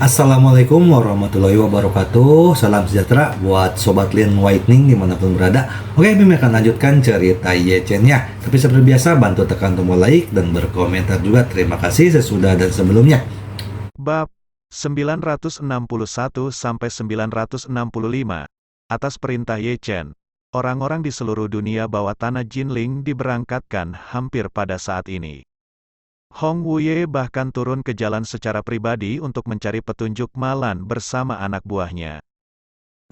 Assalamualaikum warahmatullahi wabarakatuh. Salam sejahtera buat Sobat Lin Whitening dimanapun berada. Oke, Bim akan lanjutkan cerita Yechen-nya. Tapi seperti biasa, bantu tekan tombol like dan berkomentar juga. Terima kasih sesudah dan sebelumnya. Bab 961-965. Atas perintah Ye Chen, orang-orang di seluruh dunia bawah tanah Jinling diberangkatkan hampir pada saat ini. Hong Wuye bahkan turun ke jalan secara pribadi untuk mencari petunjuk Malan bersama anak buahnya.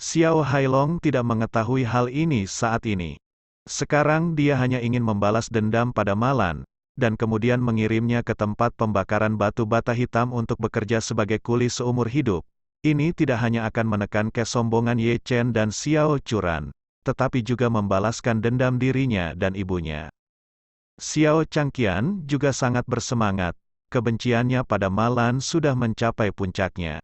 Xiao Hailong tidak mengetahui hal ini saat ini. Sekarang dia hanya ingin membalas dendam pada Malan, dan kemudian mengirimnya ke tempat pembakaran batu bata hitam untuk bekerja sebagai kuli seumur hidup. Ini tidak hanya akan menekan kesombongan Ye Chen dan Xiao Churan, tetapi juga membalaskan dendam dirinya dan ibunya. Xiao Changqian juga sangat bersemangat, kebenciannya pada Malan sudah mencapai puncaknya.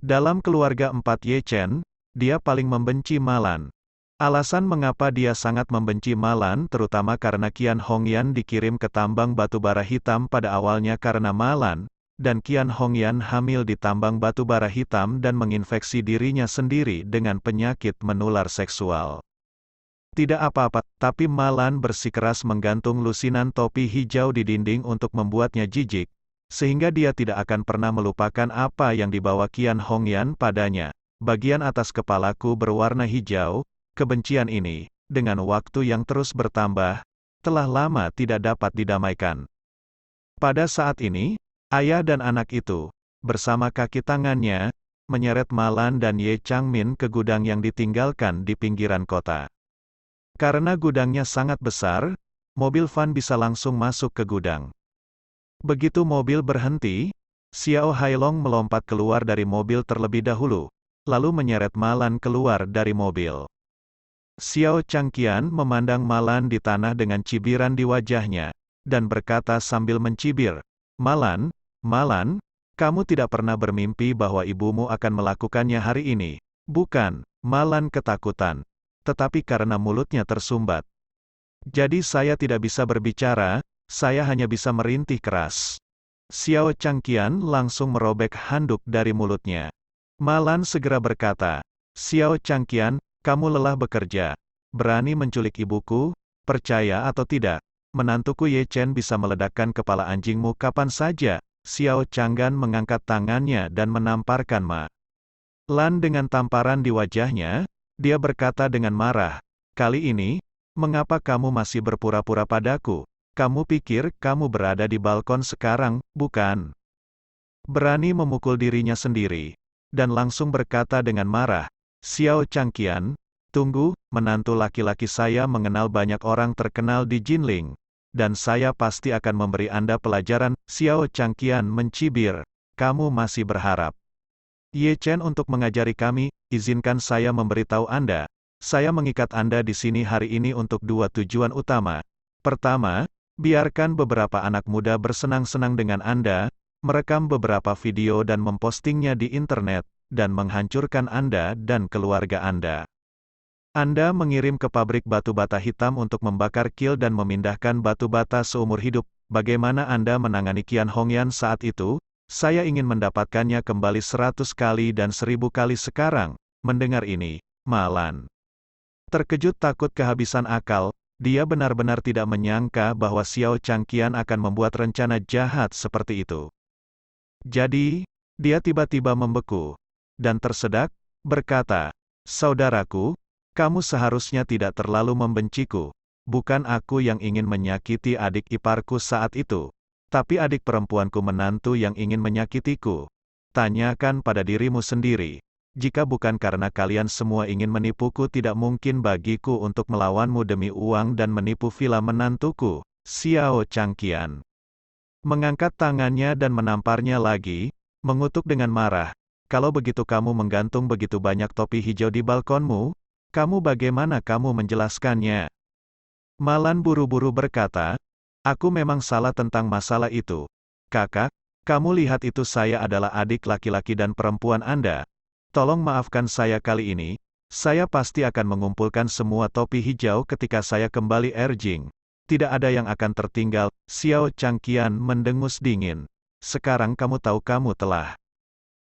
Dalam keluarga empat Ye Chen, dia paling membenci Malan. Alasan mengapa dia sangat membenci Malan terutama karena Qian Hongyan dikirim ke tambang batubara hitam pada awalnya karena Malan, dan Qian Hongyan hamil di tambang batubara hitam dan menginfeksi dirinya sendiri dengan penyakit menular seksual. Tidak apa-apa, tapi Malan bersikeras menggantung lusinan topi hijau di dinding untuk membuatnya jijik, sehingga dia tidak akan pernah melupakan apa yang dibawa Qian Hongyan padanya. Bagian atas kepalaku berwarna hijau. Kebencian ini, dengan waktu yang terus bertambah, telah lama tidak dapat didamaikan. Pada saat ini, ayah dan anak itu, bersama kaki tangannya, menyeret Malan dan Ye Changmin ke gudang yang ditinggalkan di pinggiran kota. Karena gudangnya sangat besar, mobil van bisa langsung masuk ke gudang. Begitu mobil berhenti, Xiao Hailong melompat keluar dari mobil terlebih dahulu, lalu menyeret Malan keluar dari mobil. Xiao Changqian memandang Malan di tanah dengan cibiran di wajahnya, dan berkata sambil mencibir, Malan, kamu tidak pernah bermimpi bahwa ibumu akan melakukannya hari ini, bukan?" Malan ketakutan, tetapi karena mulutnya tersumbat. "Jadi saya tidak bisa berbicara, saya hanya bisa merintih keras." Xiao Changqian langsung merobek handuk dari mulutnya. Malan segera berkata, "Xiao Changqian, kamu lelah bekerja, berani menculik ibuku, percaya atau tidak, menantuku Ye Chen bisa meledakkan kepala anjingmu kapan saja." Xiao Changgan mengangkat tangannya dan menamparkan Lan dengan tamparan di wajahnya, dia berkata dengan marah, "Kali ini, mengapa kamu masih berpura-pura padaku? Kamu pikir kamu berada di balkon sekarang, bukan?" Berani memukul dirinya sendiri, dan langsung berkata dengan marah, "Xiao Changqian, tunggu, menantu laki-laki saya mengenal banyak orang terkenal di Jinling, dan saya pasti akan memberi Anda pelajaran." Xiao Changqian mencibir, "Kamu masih berharap Ye Chen untuk mengajari kami? Izinkan saya memberitahu Anda. Saya mengikat Anda di sini hari ini untuk dua tujuan utama. Pertama, biarkan beberapa anak muda bersenang-senang dengan Anda, merekam beberapa video dan mempostingnya di internet, dan menghancurkan Anda dan keluarga Anda. Anda mengirim ke pabrik batu bata hitam untuk membakar kil dan memindahkan batu bata seumur hidup. Bagaimana Anda menangani Qian Hongyan saat itu? Saya ingin mendapatkannya kembali 100 kali dan 1000 kali sekarang." Mendengar ini, Malan terkejut takut kehabisan akal. Dia benar-benar tidak menyangka bahwa Xiao Changqian akan membuat rencana jahat seperti itu. Jadi, dia tiba-tiba membeku, dan tersedak, berkata, "Saudaraku, kamu seharusnya tidak terlalu membenciku. Bukan aku yang ingin menyakiti adik iparku saat itu, tapi adik perempuanku menantu yang ingin menyakitiku. Tanyakan pada dirimu sendiri. Jika bukan karena kalian semua ingin menipuku, tidak mungkin bagiku untuk melawanmu demi uang dan menipu villa menantuku." Xiao Changqian mengangkat tangannya dan menamparnya lagi, mengutuk dengan marah, "Kalau begitu kamu menggantung begitu banyak topi hijau di balkonmu, bagaimana kamu menjelaskannya?" Malan buru-buru berkata, "Aku memang salah tentang masalah itu. Kakak, kamu lihat itu saya adalah adik laki-laki dan perempuan Anda. Tolong maafkan saya kali ini, saya pasti akan mengumpulkan semua topi hijau ketika saya kembali Erjing. Tidak ada yang akan tertinggal." Xiao Changqian mendengus dingin. "Sekarang kamu tahu kamu telah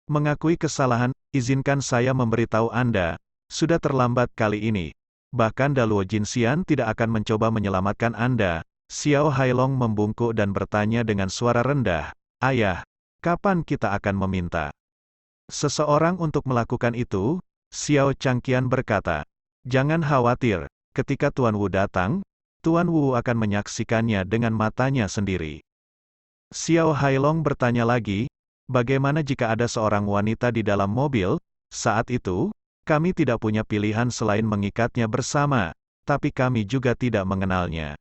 Mengakui kesalahan, izinkan saya memberitahu Anda, sudah terlambat kali ini. Bahkan Daluo Jinxian tidak akan mencoba menyelamatkan Anda. Xiao Hailong membungkuk dan bertanya dengan suara rendah, "Ayah, kapan kita akan meminta seseorang untuk melakukan itu?" Xiao Changqian berkata, "Jangan khawatir, ketika Tuan Wu datang, Tuan Wu akan menyaksikannya dengan matanya sendiri." Xiao Hailong bertanya lagi, "Bagaimana jika ada seorang wanita di dalam mobil?" Saat itu, kami tidak punya pilihan selain mengikatnya bersama, tapi kami juga tidak mengenalnya.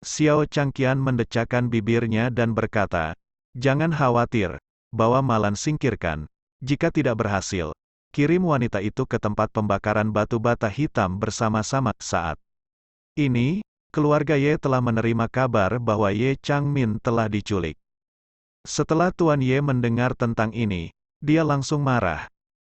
Xiao Changqian mendecakkan bibirnya dan berkata, "Jangan khawatir, bawa Malan singkirkan. Jika tidak berhasil, kirim wanita itu ke tempat pembakaran batu bata hitam bersama-sama." Saat ini, keluarga Ye telah menerima kabar bahwa Ye Changmin telah diculik. Setelah Tuan Ye mendengar tentang ini, dia langsung marah.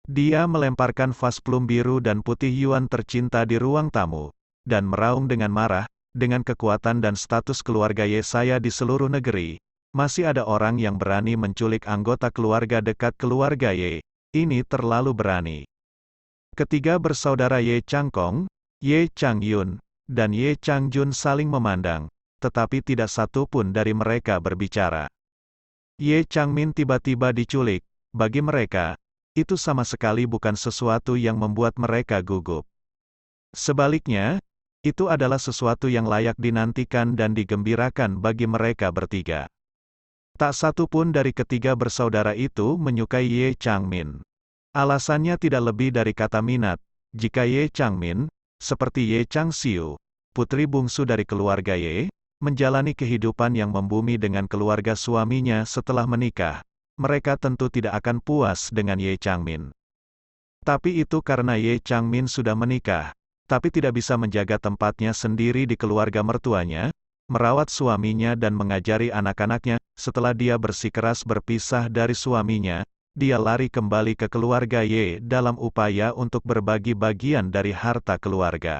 Dia melemparkan vas plum biru dan putih Yuan tercinta di ruang tamu, dan meraung dengan marah, "Dengan kekuatan dan status keluarga Ye saya di seluruh negeri, masih ada orang yang berani menculik anggota keluarga dekat keluarga Ye. Ini terlalu berani." Ketiga bersaudara Ye Changkong, Ye Changyun, dan Ye Changjun saling memandang, tetapi tidak satu pun dari mereka berbicara. Ye Changmin tiba-tiba diculik, bagi mereka, itu sama sekali bukan sesuatu yang membuat mereka gugup. Sebaliknya, itu adalah sesuatu yang layak dinantikan dan digembirakan bagi mereka bertiga. Tak satu pun dari ketiga bersaudara itu menyukai Ye Changmin. Alasannya tidak lebih dari kata minat. Jika Ye Changmin, seperti Ye Changxiu, putri bungsu dari keluarga Ye, menjalani kehidupan yang membumi dengan keluarga suaminya setelah menikah, mereka tentu tidak akan puas dengan Ye Changmin. Tapi itu karena Ye Changmin sudah menikah, tapi tidak bisa menjaga tempatnya sendiri di keluarga mertuanya, merawat suaminya dan mengajari anak-anaknya. Setelah dia bersikeras berpisah dari suaminya, dia lari kembali ke keluarga Ye dalam upaya untuk berbagi bagian dari harta keluarga.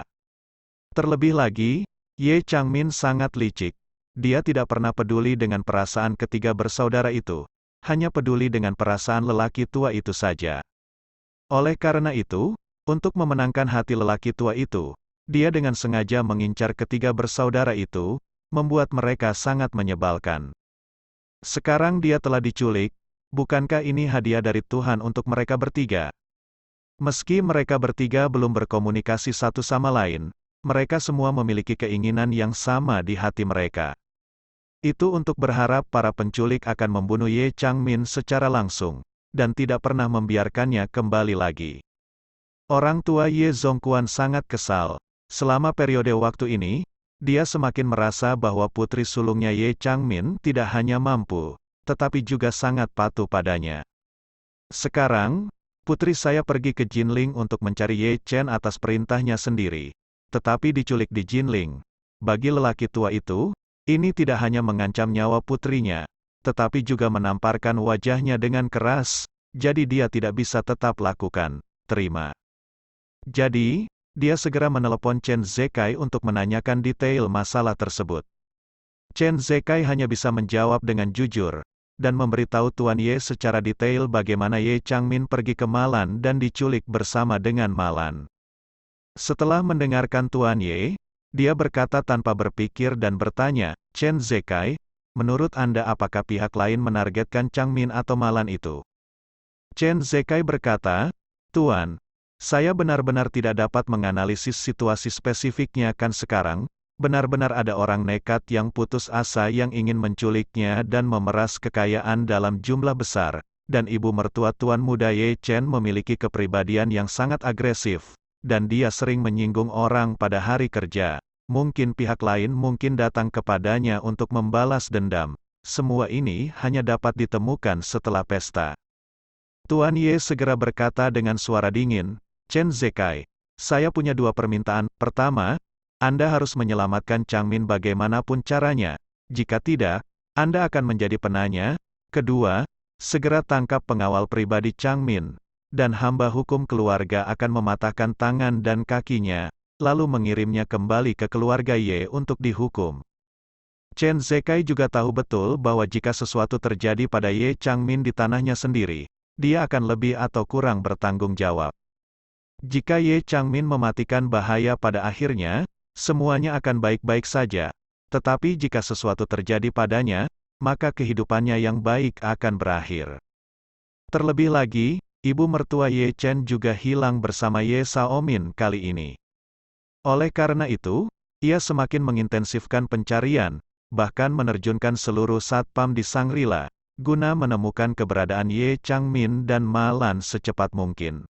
Terlebih lagi, Ye Changmin sangat licik. Dia tidak pernah peduli dengan perasaan ketiga bersaudara itu, hanya peduli dengan perasaan lelaki tua itu saja. Oleh karena itu, untuk memenangkan hati lelaki tua itu, dia dengan sengaja mengincar ketiga bersaudara itu, membuat mereka sangat menyebalkan. Sekarang dia telah diculik, bukankah ini hadiah dari Tuhan untuk mereka bertiga? Meski mereka bertiga belum berkomunikasi satu sama lain, mereka semua memiliki keinginan yang sama di hati mereka. Itu untuk berharap para penculik akan membunuh Ye Changmin secara langsung, dan tidak pernah membiarkannya kembali lagi. Orang tua Ye Zongquan sangat kesal. Selama periode waktu ini, dia semakin merasa bahwa putri sulungnya Ye Changmin tidak hanya mampu, tetapi juga sangat patuh padanya. Sekarang, putri saya pergi ke Jinling untuk mencari Ye Chen atas perintahnya sendiri, tetapi diculik di Jinling. Bagi lelaki tua itu, ini tidak hanya mengancam nyawa putrinya, tetapi juga menamparkan wajahnya dengan keras, jadi dia tidak bisa tetap lakukan terima. Jadi, dia segera menelepon Chen Zekai untuk menanyakan detail masalah tersebut. Chen Zekai hanya bisa menjawab dengan jujur, dan memberitahu Tuan Ye secara detail bagaimana Ye Changmin pergi ke Malan dan diculik bersama dengan Malan. Setelah mendengarkan Tuan Ye, dia berkata tanpa berpikir dan bertanya, "Chen Zekai, menurut Anda apakah pihak lain menargetkan Changmin atau Malan itu?" Chen Zekai berkata, "Tuan, saya benar-benar tidak dapat menganalisis situasi spesifiknya kan sekarang, benar-benar ada orang nekat yang putus asa yang ingin menculiknya dan memeras kekayaan dalam jumlah besar, dan ibu mertua Tuan Muda Ye Chen memiliki kepribadian yang sangat agresif, dan dia sering menyinggung orang pada hari kerja. Mungkin pihak lain mungkin datang kepadanya untuk membalas dendam. Semua ini hanya dapat ditemukan setelah pesta." Tuan Ye segera berkata dengan suara dingin, "Chen Zekai, saya punya dua permintaan. Pertama, Anda harus menyelamatkan Changmin bagaimanapun caranya. Jika tidak, Anda akan menjadi penanya. Kedua, segera tangkap pengawal pribadi Changmin, dan hamba hukum keluarga akan mematahkan tangan dan kakinya, lalu mengirimnya kembali ke keluarga Ye untuk dihukum." Chen Zekai juga tahu betul bahwa jika sesuatu terjadi pada Ye Changmin di tanahnya sendiri, dia akan lebih atau kurang bertanggung jawab. Jika Ye Changmin mematikan bahaya pada akhirnya, semuanya akan baik-baik saja. Tetapi jika sesuatu terjadi padanya, maka kehidupannya yang baik akan berakhir. Terlebih lagi, ibu mertua Ye Chen juga hilang bersama Ye Xiaomin kali ini. Oleh karena itu, ia semakin mengintensifkan pencarian, bahkan menerjunkan seluruh satpam di Shangri-La, guna menemukan keberadaan Ye Changmin dan Ma Lan secepat mungkin.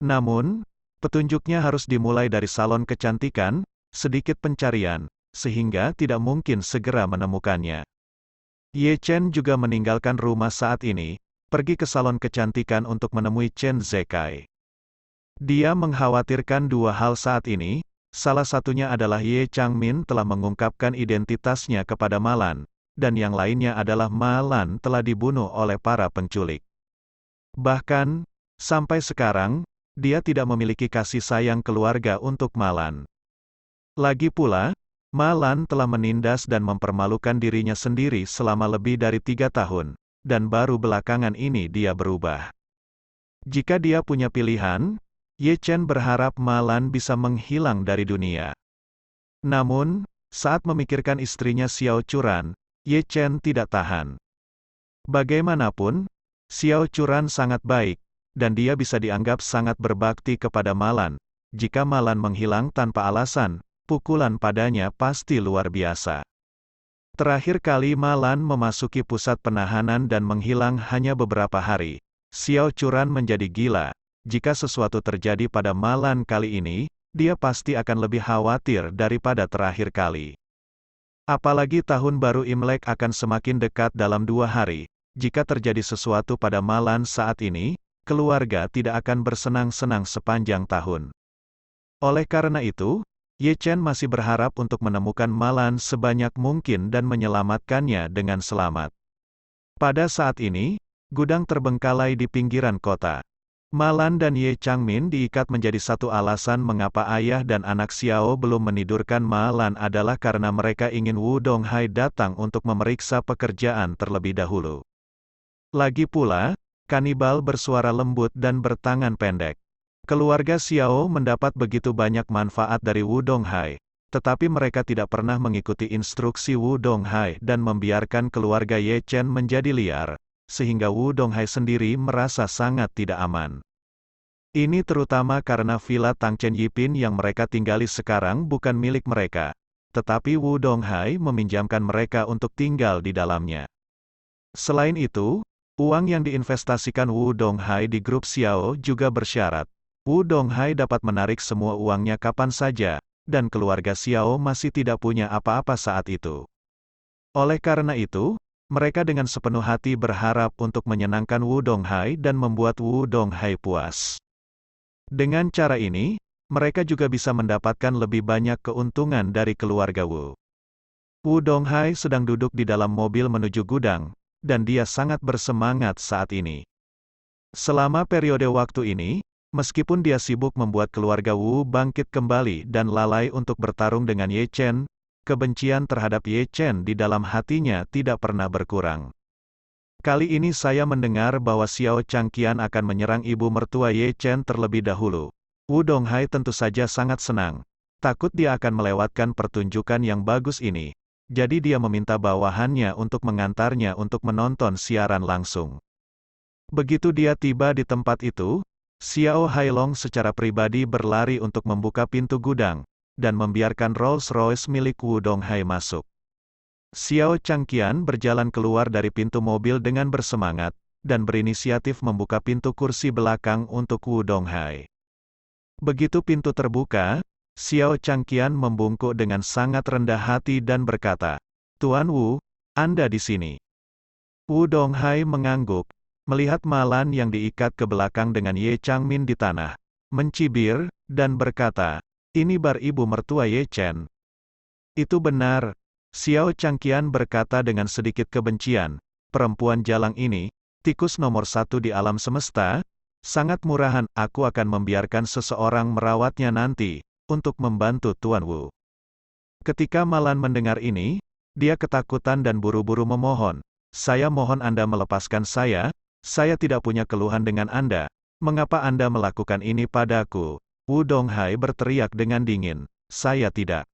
Namun, petunjuknya harus dimulai dari salon kecantikan, sedikit pencarian, sehingga tidak mungkin segera menemukannya. Ye Chen juga meninggalkan rumah saat ini, pergi ke salon kecantikan untuk menemui Chen Zekai. Dia mengkhawatirkan dua hal saat ini, salah satunya adalah Ye Changmin telah mengungkapkan identitasnya kepada Ma Lan, dan yang lainnya adalah Ma Lan telah dibunuh oleh para penculik. Bahkan, sampai sekarang, dia tidak memiliki kasih sayang keluarga untuk Ma Lan. Lagi pula, Ma Lan telah menindas dan mempermalukan dirinya sendiri selama lebih dari 3 tahun, dan baru belakangan ini dia berubah. Jika dia punya pilihan, Ye Chen berharap Ma Lan bisa menghilang dari dunia. Namun, saat memikirkan istrinya Xiao Churan, Ye Chen tidak tahan. Bagaimanapun, Xiao Churan sangat baik, dan dia bisa dianggap sangat berbakti kepada Ma Lan. Jika Ma Lan menghilang tanpa alasan, pukulan padanya pasti luar biasa. Terakhir kali Ma Lan memasuki pusat penahanan dan menghilang hanya beberapa hari, Xiao Churan menjadi gila. Jika sesuatu terjadi pada Ma Lan kali ini, dia pasti akan lebih khawatir daripada terakhir kali. Apalagi tahun baru Imlek akan semakin dekat dalam 2 hari, jika terjadi sesuatu pada Ma Lan saat ini, keluarga tidak akan bersenang-senang sepanjang tahun. Oleh karena itu, Ye Chen masih berharap untuk menemukan Ma Lan sebanyak mungkin dan menyelamatkannya dengan selamat. Pada saat ini, gudang terbengkalai di pinggiran kota. Ma Lan dan Ye Changmin diikat menjadi satu alasan mengapa ayah dan anak Xiao belum menidurkan Ma Lan adalah karena mereka ingin Wu Donghai datang untuk memeriksa pekerjaan terlebih dahulu. Lagi pula, kanibal bersuara lembut dan bertangan pendek. Keluarga Xiao mendapat begitu banyak manfaat dari Wu Donghai, tetapi mereka tidak pernah mengikuti instruksi Wu Donghai dan membiarkan keluarga Ye Chen menjadi liar, sehingga Wu Donghai sendiri merasa sangat tidak aman. Ini terutama karena villa Tangchen Yipin yang mereka tinggali sekarang bukan milik mereka, tetapi Wu Donghai meminjamkan mereka untuk tinggal di dalamnya. Selain itu, uang yang diinvestasikan Wu Donghai di grup Xiao juga bersyarat. Wu Donghai dapat menarik semua uangnya kapan saja, dan keluarga Xiao masih tidak punya apa-apa saat itu. Oleh karena itu, mereka dengan sepenuh hati berharap untuk menyenangkan Wu Donghai dan membuat Wu Donghai puas. Dengan cara ini, mereka juga bisa mendapatkan lebih banyak keuntungan dari keluarga Wu. Wu Donghai sedang duduk di dalam mobil menuju gudang, dan dia sangat bersemangat saat ini. Selama periode waktu ini, meskipun dia sibuk membuat keluarga Wu bangkit kembali dan lalai untuk bertarung dengan Ye Chen, kebencian terhadap Ye Chen di dalam hatinya tidak pernah berkurang. Kali ini saya mendengar bahwa Xiao Changqian akan menyerang ibu mertua Ye Chen terlebih dahulu. Wu Donghai tentu saja sangat senang. Takut dia akan melewatkan pertunjukan yang bagus ini. Jadi dia meminta bawahannya untuk mengantarnya untuk menonton siaran langsung. Begitu dia tiba di tempat itu, Xiao Hailong secara pribadi berlari untuk membuka pintu gudang, dan membiarkan Rolls-Royce milik Wu Donghai masuk. Xiao Changqian berjalan keluar dari pintu mobil dengan bersemangat, dan berinisiatif membuka pintu kursi belakang untuk Wu Donghai. Begitu pintu terbuka, Xiao Changqian membungkuk dengan sangat rendah hati dan berkata, "Tuan Wu, Anda di sini." Wu Donghai mengangguk, melihat Ma Lan yang diikat ke belakang dengan Ye Changmin di tanah, mencibir, dan berkata, "Ini bar ibu mertua Ye Chen." "Itu benar," Xiao Changqian berkata dengan sedikit kebencian, "perempuan jalang ini, tikus nomor 1 di alam semesta, sangat murahan, aku akan membiarkan seseorang merawatnya nanti, untuk membantu Tuan Wu." Ketika Ma Lan mendengar ini, dia ketakutan dan buru-buru memohon, "Saya mohon Anda melepaskan saya, Saya tidak punya keluhan dengan Anda. Mengapa Anda melakukan ini padaku? Wu Donghai berteriak dengan dingin. Saya tidak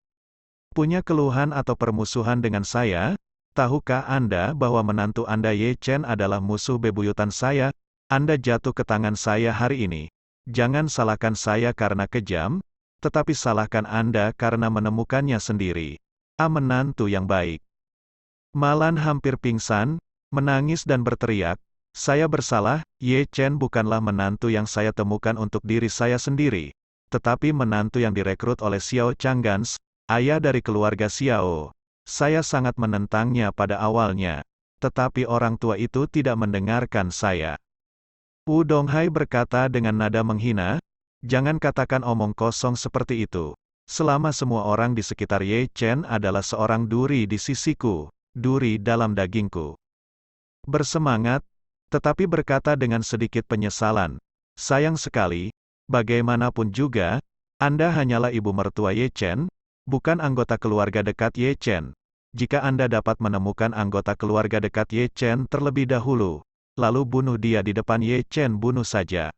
punya keluhan atau permusuhan dengan saya. Tahukah Anda bahwa menantu Anda Ye Chen adalah musuh bebuyutan saya? Anda jatuh ke tangan saya hari ini. Jangan salahkan saya karena kejam, tetapi salahkan Anda karena menemukannya sendiri. Menantu yang baik. Malan hampir pingsan, menangis dan berteriak, saya bersalah, Ye Chen bukanlah menantu yang saya temukan untuk diri saya sendiri, tetapi menantu yang direkrut oleh Xiao Changgans, ayah dari keluarga Xiao. Saya sangat menentangnya pada awalnya, tetapi orang tua itu tidak mendengarkan saya. Wu Donghai berkata dengan nada menghina, jangan katakan omong kosong seperti itu. Selama semua orang di sekitar Ye Chen adalah seorang duri di sisiku, duri dalam dagingku. Bersemangat, tetapi berkata dengan sedikit penyesalan, sayang sekali, bagaimanapun juga, Anda hanyalah ibu mertua Ye Chen, bukan anggota keluarga dekat Ye Chen. Jika Anda dapat menemukan anggota keluarga dekat Ye Chen terlebih dahulu, lalu bunuh dia di depan Ye Chen, bunuh saja.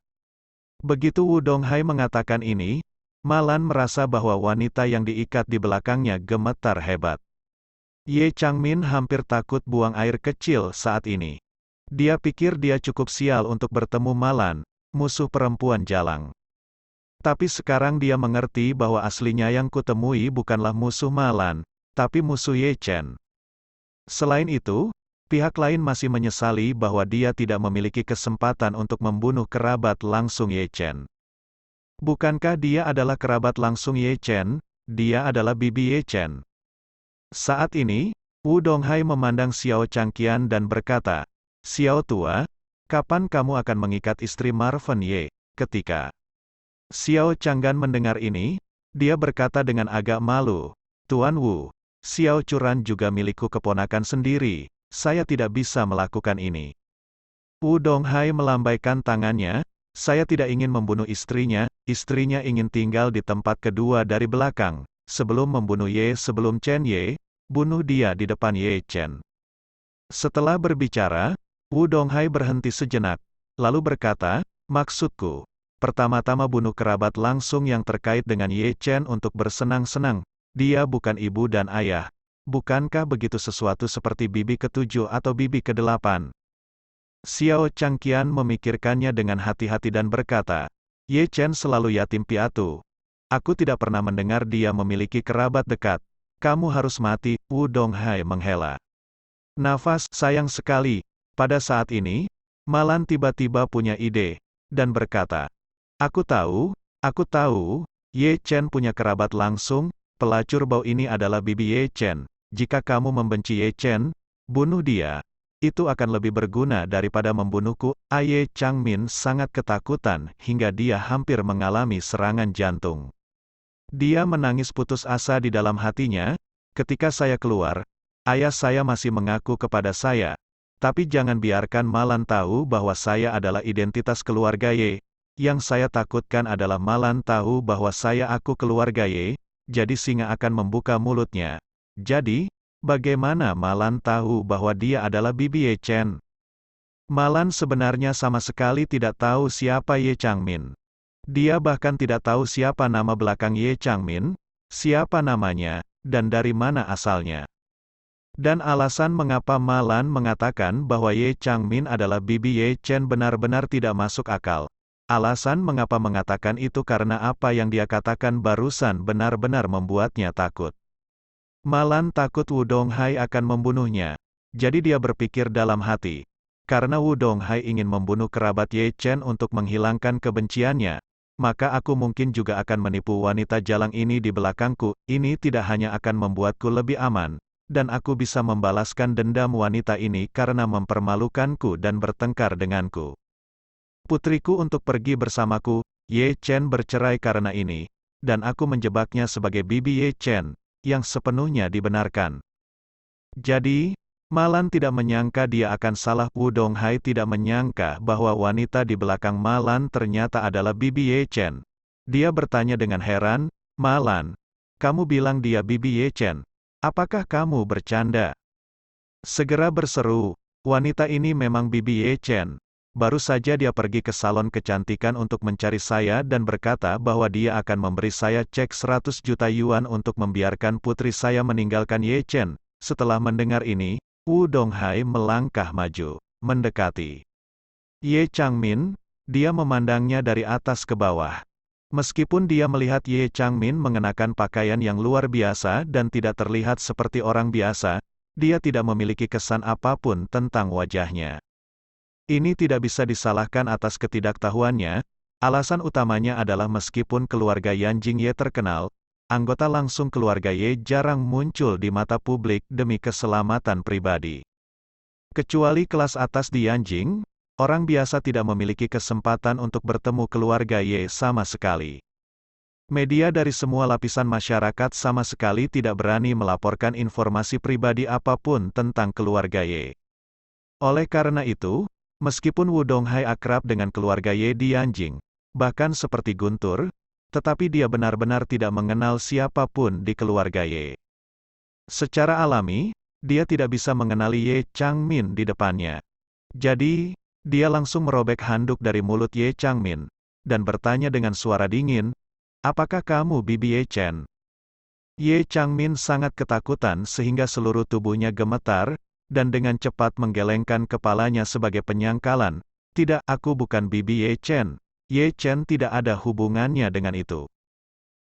Begitu Wu Donghai mengatakan ini, Malan merasa bahwa wanita yang diikat di belakangnya gemetar hebat. Ye Changmin hampir takut buang air kecil saat ini. Dia pikir dia cukup sial untuk bertemu Malan, musuh perempuan jalang. Tapi sekarang dia mengerti bahwa aslinya yang kutemui bukanlah musuh Malan, tapi musuh Ye Chen. Selain itu, pihak lain masih menyesali bahwa dia tidak memiliki kesempatan untuk membunuh kerabat langsung Ye Chen. Bukankah dia adalah kerabat langsung Ye Chen? Dia adalah bibi Ye Chen. Saat ini, Wu Donghai memandang Xiao Changqian dan berkata, Xiao tua, kapan kamu akan mengikat istri Marven Ye? Ketika Xiao Changgan mendengar ini, dia berkata dengan agak malu, Tuan Wu, Xiao Churan juga milikku keponakan sendiri, saya tidak bisa melakukan ini. Wu Donghai melambaikan tangannya, saya tidak ingin membunuh istrinya ingin tinggal di tempat kedua dari belakang, sebelum membunuh Ye sebelum Chen Ye, bunuh dia di depan Ye Chen. Setelah berbicara, Wu Donghai berhenti sejenak, lalu berkata, maksudku, pertama-tama bunuh kerabat langsung yang terkait dengan Ye Chen untuk bersenang-senang, dia bukan ibu dan ayah. Bukankah begitu sesuatu seperti bibi ke-7 atau bibi ke-8? Xiao Changqian memikirkannya dengan hati-hati dan berkata, Ye Chen selalu yatim piatu. Aku tidak pernah mendengar dia memiliki kerabat dekat. Kamu harus mati, Wu Donghai menghela nafas, sayang sekali. Pada saat ini, Malan tiba-tiba punya ide, dan berkata, aku tahu, Ye Chen punya kerabat langsung, pelacur bau ini adalah bibi Ye Chen. Jika kamu membenci Ye Chen, bunuh dia. Itu akan lebih berguna daripada membunuhku. Ye Changmin sangat ketakutan hingga dia hampir mengalami serangan jantung. Dia menangis putus asa di dalam hatinya, ketika saya keluar, ayah saya masih mengaku kepada saya, tapi jangan biarkan Malan tahu bahwa saya adalah identitas keluarga Ye. Yang saya takutkan adalah Malan tahu bahwa aku keluarga Ye, jadi singa akan membuka mulutnya. Jadi, bagaimana Malan tahu bahwa dia adalah bibi Ye Chen? Malan sebenarnya sama sekali tidak tahu siapa Ye Changmin. Dia bahkan tidak tahu siapa nama belakang Ye Changmin, siapa namanya, dan dari mana asalnya. Dan alasan mengapa Malan mengatakan bahwa Ye Changmin adalah bibi Ye Chen benar-benar tidak masuk akal. Alasan mengapa mengatakan itu karena apa yang dia katakan barusan benar-benar membuatnya takut. Malan takut Wu Donghai akan membunuhnya. Jadi dia berpikir dalam hati, karena Wu Donghai ingin membunuh kerabat Ye Chen untuk menghilangkan kebenciannya, maka aku mungkin juga akan menipu wanita jalang ini di belakangku. Ini tidak hanya akan membuatku lebih aman, dan aku bisa membalaskan dendam wanita ini karena mempermalukanku dan bertengkar denganku. Putriku untuk pergi bersamaku, Ye Chen bercerai karena ini, dan aku menjebaknya sebagai bibi Ye Chen, yang sepenuhnya dibenarkan. Jadi, Malan tidak menyangka dia akan salah. Wu Donghai tidak menyangka bahwa wanita di belakang Malan ternyata adalah bibi Ye Chen. Dia bertanya dengan heran, Malan, kamu bilang dia bibi Ye Chen. Apakah kamu bercanda? Segera berseru, wanita ini memang bibi Ye Chen. Baru saja dia pergi ke salon kecantikan untuk mencari saya dan berkata bahwa dia akan memberi saya cek 100 juta yuan untuk membiarkan putri saya meninggalkan Ye Chen. Setelah mendengar ini, Wu Donghai melangkah maju, mendekati Ye Changmin. Dia memandangnya dari atas ke bawah. Meskipun dia melihat Ye Changmin mengenakan pakaian yang luar biasa dan tidak terlihat seperti orang biasa, dia tidak memiliki kesan apapun tentang wajahnya. Ini tidak bisa disalahkan atas ketidaktahuannya. Alasan utamanya adalah meskipun keluarga Yan Jingye terkenal, anggota langsung keluarga Ye jarang muncul di mata publik demi keselamatan pribadi. Kecuali kelas atas di Yanjing, orang biasa tidak memiliki kesempatan untuk bertemu keluarga Ye sama sekali. Media dari semua lapisan masyarakat sama sekali tidak berani melaporkan informasi pribadi apapun tentang keluarga Ye. Oleh karena itu, meskipun Wu Donghai akrab dengan keluarga Ye di Yanjing, bahkan seperti Guntur, tetapi dia benar-benar tidak mengenal siapapun di keluarga Ye. Secara alami, dia tidak bisa mengenali Ye Changmin di depannya. Jadi, dia langsung merobek handuk dari mulut Ye Changmin, dan bertanya dengan suara dingin, "Apakah kamu bibi Ye Chen?" Ye Changmin sangat ketakutan sehingga seluruh tubuhnya gemetar, dan dengan cepat menggelengkan kepalanya sebagai penyangkalan, "Tidak, aku bukan bibi Ye Chen. Ye Chen tidak ada hubungannya dengan itu."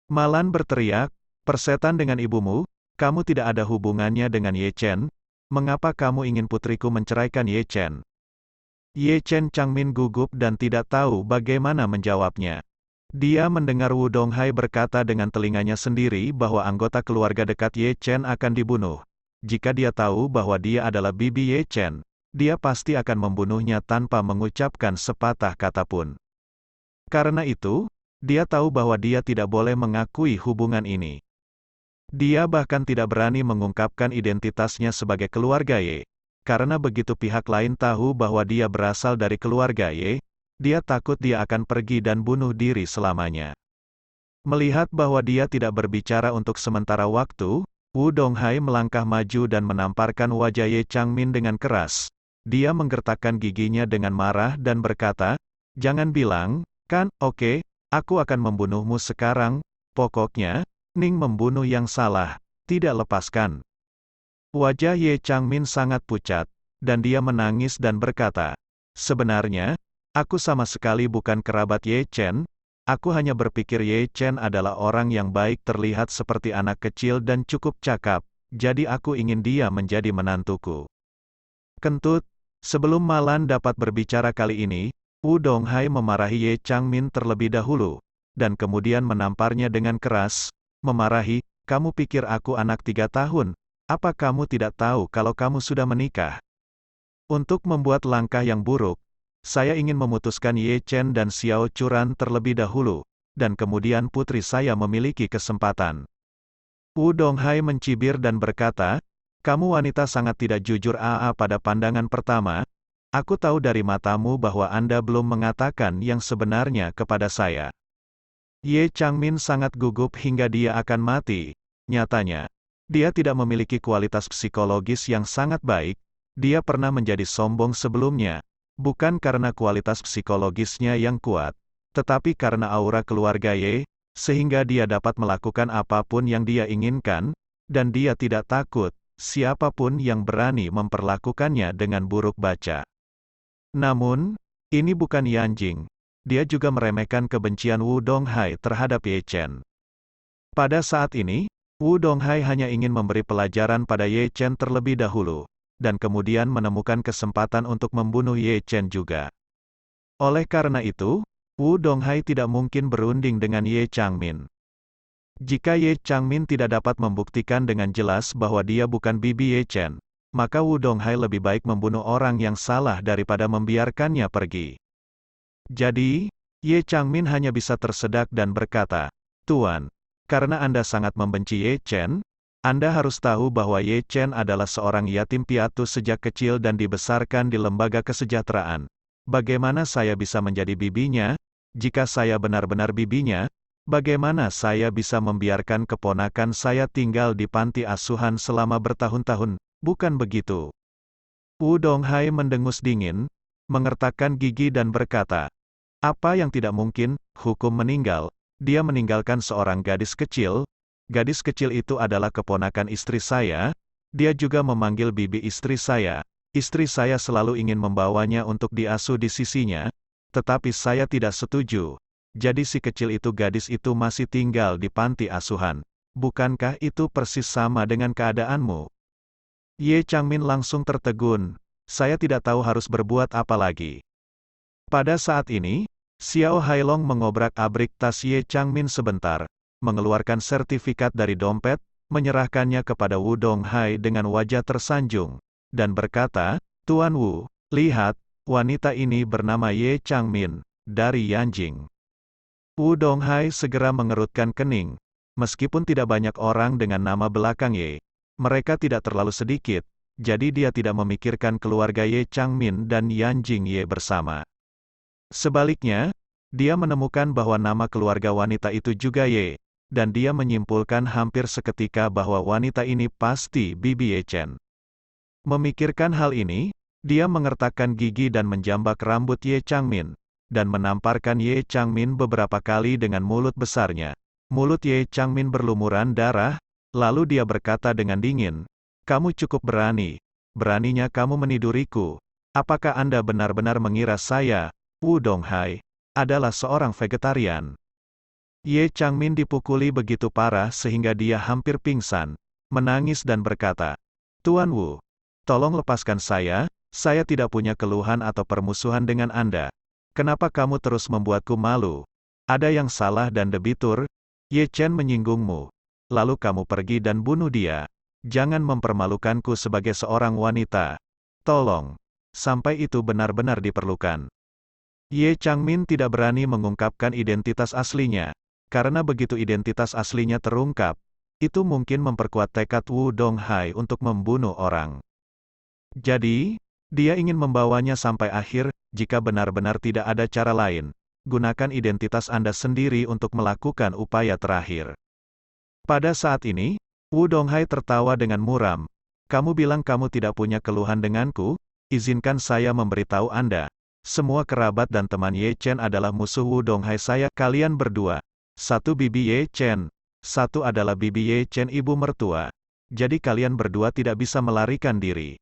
Malan berteriak, "Persetan dengan ibumu, kamu tidak ada hubungannya dengan Ye Chen. Mengapa kamu ingin putriku menceraikan Ye Chen?" Ye Chen Changmin gugup dan tidak tahu bagaimana menjawabnya. Dia mendengar Wu Donghai berkata dengan telinganya sendiri bahwa anggota keluarga dekat Ye Chen akan dibunuh. Jika dia tahu bahwa dia adalah bibi Ye Chen, dia pasti akan membunuhnya tanpa mengucapkan sepatah kata pun. Karena itu, dia tahu bahwa dia tidak boleh mengakui hubungan ini. Dia bahkan tidak berani mengungkapkan identitasnya sebagai keluarga Ye. Karena begitu pihak lain tahu bahwa dia berasal dari keluarga Ye, dia takut dia akan pergi dan bunuh diri selamanya. Melihat bahwa dia tidak berbicara untuk sementara waktu, Wu Donghai melangkah maju dan menamparkan wajah Ye Changmin dengan keras. Dia menggertakkan giginya dengan marah dan berkata, "Jangan bilang, kan, oke, aku akan membunuhmu sekarang, pokoknya, Ning membunuh yang salah, tidak lepaskan." Wajah Ye Changmin sangat pucat, dan dia menangis dan berkata, "Sebenarnya, aku sama sekali bukan kerabat Ye Chen. Aku hanya berpikir Ye Chen adalah orang yang baik, terlihat seperti anak kecil dan cukup cakap, jadi aku ingin dia menjadi menantuku." Kentut, sebelum Malan dapat berbicara kali ini, Wu Donghai memarahi Ye Changmin terlebih dahulu, dan kemudian menamparnya dengan keras, memarahi, "Kamu pikir aku anak 3 tahun? Apa kamu tidak tahu kalau kamu sudah menikah?" Untuk membuat langkah yang buruk, saya ingin memutuskan Ye Chen dan Xiao Churan terlebih dahulu, dan kemudian putri saya memiliki kesempatan. Wu Donghai mencibir dan berkata, "Kamu wanita sangat tidak jujur pada pandangan pertama. Aku tahu dari matamu bahwa Anda belum mengatakan yang sebenarnya kepada saya." Ye Changmin sangat gugup hingga dia akan mati. Nyatanya, dia tidak memiliki kualitas psikologis yang sangat baik. Dia pernah menjadi sombong sebelumnya. Bukan karena kualitas psikologisnya yang kuat, tetapi karena aura keluarga Ye, sehingga dia dapat melakukan apapun yang dia inginkan, dan dia tidak takut siapapun yang berani memperlakukannya dengan buruk baca. Namun, ini bukan Yanjing. Dia juga meremehkan kebencian Wu Donghai terhadap Ye Chen. Pada saat ini, Wu Donghai hanya ingin memberi pelajaran pada Ye Chen terlebih dahulu, dan kemudian menemukan kesempatan untuk membunuh Ye Chen juga. Oleh karena itu, Wu Donghai tidak mungkin berunding dengan Ye Changmin. Jika Ye Changmin tidak dapat membuktikan dengan jelas bahwa dia bukan bibi Ye Chen, maka Wu Donghai lebih baik membunuh orang yang salah daripada membiarkannya pergi. Jadi, Ye Changmin hanya bisa tersedak dan berkata, "Tuan, karena Anda sangat membenci Ye Chen, Anda harus tahu bahwa Ye Chen adalah seorang yatim piatu sejak kecil dan dibesarkan di lembaga kesejahteraan. Bagaimana saya bisa menjadi bibinya? Jika saya benar-benar bibinya, bagaimana saya bisa membiarkan keponakan saya tinggal di panti asuhan selama bertahun-tahun? Bukan begitu?" Wu Donghai mendengus dingin, mengertakkan gigi dan berkata, "Apa yang tidak mungkin, hukum meninggal." Dia meninggalkan seorang gadis kecil. Gadis kecil itu adalah keponakan istri saya. Dia juga memanggil bibi istri saya. Istri saya selalu ingin membawanya untuk diasuh di sisinya, tetapi saya tidak setuju. Jadi si kecil itu gadis itu masih tinggal di panti asuhan. Bukankah itu persis sama dengan keadaanmu? Ye Changmin langsung tertegun. Saya tidak tahu harus berbuat apa lagi. Pada saat ini, Xiao Hailong mengobrak-abrik tas Ye Changmin sebentar, mengeluarkan sertifikat dari dompet, menyerahkannya kepada Wu Donghai dengan wajah tersanjung, dan berkata, "Tuan Wu, lihat, wanita ini bernama Ye Changmin, dari Yanjing." Wu Donghai segera mengerutkan kening. Meskipun tidak banyak orang dengan nama belakang Ye, mereka tidak terlalu sedikit, jadi dia tidak memikirkan keluarga Ye Changmin dan Yanjing Ye bersama. Sebaliknya, dia menemukan bahwa nama keluarga wanita itu juga Ye, dan dia menyimpulkan hampir seketika bahwa wanita ini pasti Bibi Ye Chen. Memikirkan hal ini, dia mengertakkan gigi dan menjambak rambut Ye Changmin, dan menamparkan Ye Changmin beberapa kali dengan mulut besarnya. Mulut Ye Changmin berlumuran darah, lalu dia berkata dengan dingin, "Kamu cukup berani. Beraninya kamu meniduriku. Apakah Anda benar-benar mengira saya, Wu Donghai, adalah seorang vegetarian?" Ye Changmin dipukuli begitu parah sehingga dia hampir pingsan, menangis dan berkata, "Tuan Wu, tolong lepaskan saya tidak punya keluhan atau permusuhan dengan Anda. Kenapa kamu terus membuatku malu? Ada yang salah dan debitur, Ye Chen menyinggungmu. Lalu kamu pergi dan bunuh dia. Jangan mempermalukanku sebagai seorang wanita. Tolong. Sampai itu benar-benar diperlukan." Ye Changmin tidak berani mengungkapkan identitas aslinya, karena begitu identitas aslinya terungkap, itu mungkin memperkuat tekad Wu Donghai untuk membunuh orang. Jadi, dia ingin membawanya sampai akhir. Jika benar-benar tidak ada cara lain, gunakan identitas Anda sendiri untuk melakukan upaya terakhir. Pada saat ini, Wu Donghai tertawa dengan muram. "Kamu bilang kamu tidak punya keluhan denganku? Izinkan saya memberitahu Anda. Semua kerabat dan teman Ye Chen adalah musuh Wu Donghai saya. Kalian berdua. Satu Bibi Ye Chen. Satu adalah Bibi Ye Chen ibu mertua. Jadi kalian berdua tidak bisa melarikan diri."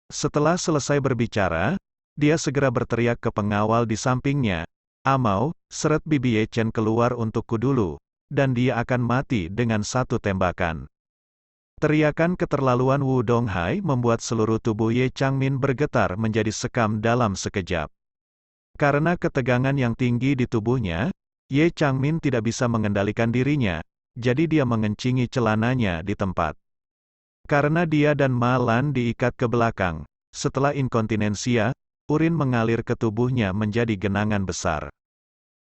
Setelah selesai berbicara, dia segera berteriak ke pengawal di sampingnya, "Amau, seret Bibi Ye Chen keluar untukku dulu, dan dia akan mati dengan satu tembakan." Teriakan keterlaluan Wu Donghai membuat seluruh tubuh Ye Changmin bergetar menjadi sekam dalam sekejap. Karena ketegangan yang tinggi di tubuhnya, Ye Changmin tidak bisa mengendalikan dirinya, jadi dia mengencingi celananya di tempat. Karena dia dan Ma Lan diikat ke belakang, setelah inkontinensia, urin mengalir ke tubuhnya menjadi genangan besar.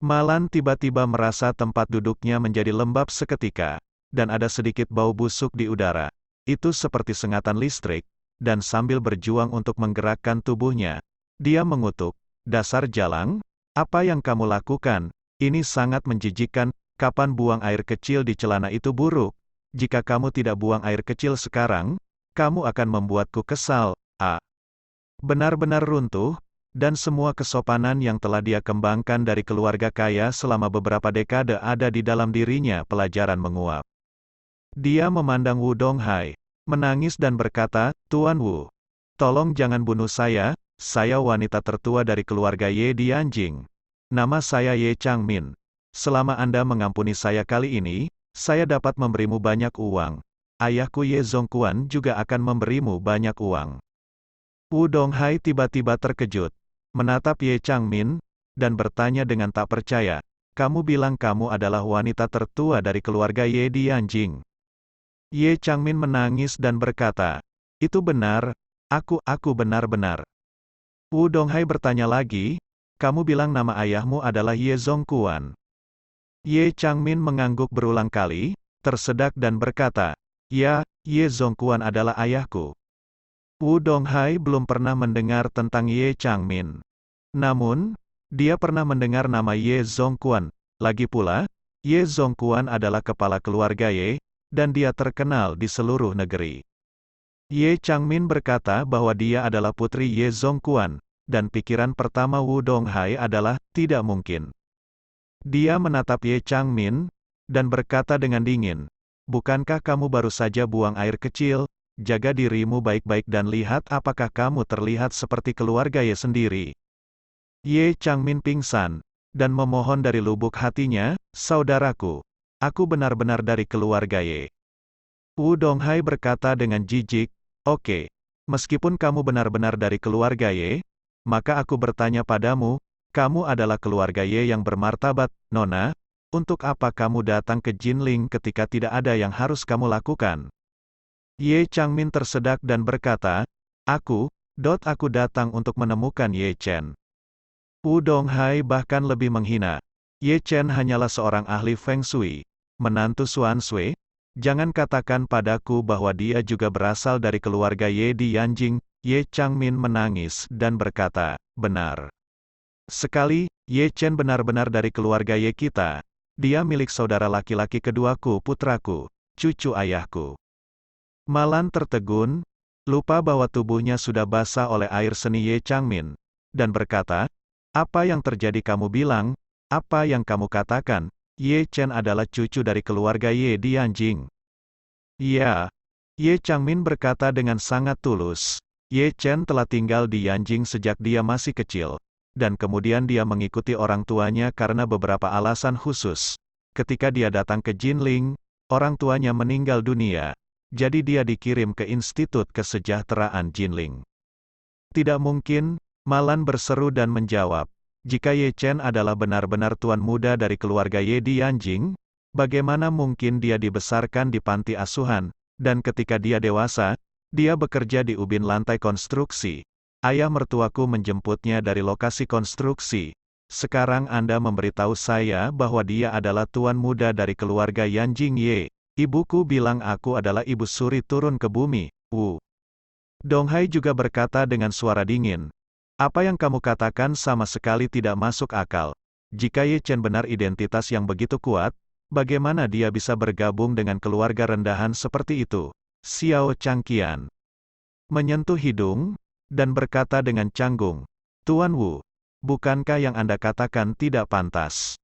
Ma Lan tiba-tiba merasa tempat duduknya menjadi lembab seketika, dan ada sedikit bau busuk di udara. Itu seperti sengatan listrik, dan sambil berjuang untuk menggerakkan tubuhnya, dia mengutuk, "Dasar jalang, apa yang kamu lakukan? Ini sangat menjijikkan. Kapan buang air kecil di celana itu buruk? Jika kamu tidak buang air kecil sekarang, kamu akan membuatku kesal." Benar-benar runtuh, dan semua kesopanan yang telah dia kembangkan dari keluarga kaya selama beberapa dekade ada di dalam dirinya. Pelajaran menguap. Dia memandang Wu Donghai, menangis dan berkata, "Tuan Wu, tolong jangan bunuh saya wanita tertua dari keluarga Ye di Yanjing. Nama saya Ye Changmin. Selama Anda mengampuni saya kali ini, saya dapat memberimu banyak uang. Ayahku Ye Zongquan juga akan memberimu banyak uang." Wu Donghai tiba-tiba terkejut, menatap Ye Changmin, dan bertanya dengan tak percaya, "Kamu bilang kamu adalah wanita tertua dari keluarga Ye di Yanjing?" Ye Changmin menangis dan berkata, "Itu benar, aku benar-benar." Wu Donghai bertanya lagi, "Kamu bilang nama ayahmu adalah Ye Zongquan?" Ye Changmin mengangguk berulang kali, tersedak dan berkata, "Ya, Ye Zongquan adalah ayahku." Wu Donghai belum pernah mendengar tentang Ye Changmin. Namun, dia pernah mendengar nama Ye Zongquan. Lagi pula, Ye Zongquan adalah kepala keluarga Ye, dan dia terkenal di seluruh negeri. Ye Changmin berkata bahwa dia adalah putri Ye Zongquan, dan pikiran pertama Wu Donghai adalah, tidak mungkin. Dia menatap Ye Changmin, dan berkata dengan dingin, bukankah kamu baru saja buang air kecil? Jaga dirimu baik-baik dan lihat apakah kamu terlihat seperti keluarga Ye sendiri. Ye Changmin pingsan, dan memohon dari lubuk hatinya, saudaraku, aku benar-benar dari keluarga Ye. Wu Donghai berkata dengan jijik, oke, meskipun kamu benar-benar dari keluarga Ye, maka aku bertanya padamu, kamu adalah keluarga Ye yang bermartabat, Nona, untuk apa kamu datang ke Jinling ketika tidak ada yang harus kamu lakukan? Ye Changmin tersedak dan berkata, aku datang untuk menemukan Ye Chen. Wu Donghai bahkan lebih menghina. Ye Chen hanyalah seorang ahli Feng Shui, menantu Xuan Sui. Jangan katakan padaku bahwa dia juga berasal dari keluarga Ye di Yanjing. Ye Changmin menangis dan berkata, benar. Sekali, Ye Chen benar-benar dari keluarga Ye kita. Dia milik saudara laki-laki keduaku, putraku, cucu ayahku. Malan tertegun, lupa bahwa tubuhnya sudah basah oleh air seni Ye Changmin, dan berkata, apa yang terjadi kamu bilang, apa yang kamu katakan, Ye Chen adalah cucu dari keluarga Ye di Yanjing. Ya, Ye Changmin berkata dengan sangat tulus. Ye Chen telah tinggal di Yanjing sejak dia masih kecil, dan kemudian dia mengikuti orang tuanya karena beberapa alasan khusus. Ketika dia datang ke Jinling, orang tuanya meninggal dunia, jadi dia dikirim ke Institut Kesejahteraan Jinling. Tidak mungkin, Malan berseru dan menjawab, jika Ye Chen adalah benar-benar tuan muda dari keluarga Ye di Yanjing, bagaimana mungkin dia dibesarkan di panti asuhan, dan ketika dia dewasa, dia bekerja di ubin lantai konstruksi. Ayah mertuaku menjemputnya dari lokasi konstruksi. Sekarang Anda memberitahu saya bahwa dia adalah tuan muda dari keluarga Yanjing Ye. Ibuku bilang aku adalah ibu suri turun ke bumi, Wu Donghai juga berkata dengan suara dingin. Apa yang kamu katakan sama sekali tidak masuk akal. Jika Ye Chen benar identitas yang begitu kuat, bagaimana dia bisa bergabung dengan keluarga rendahan seperti itu? Xiao Changqian menyentuh hidung, dan berkata dengan canggung, Tuan Wu, bukankah yang Anda katakan tidak pantas?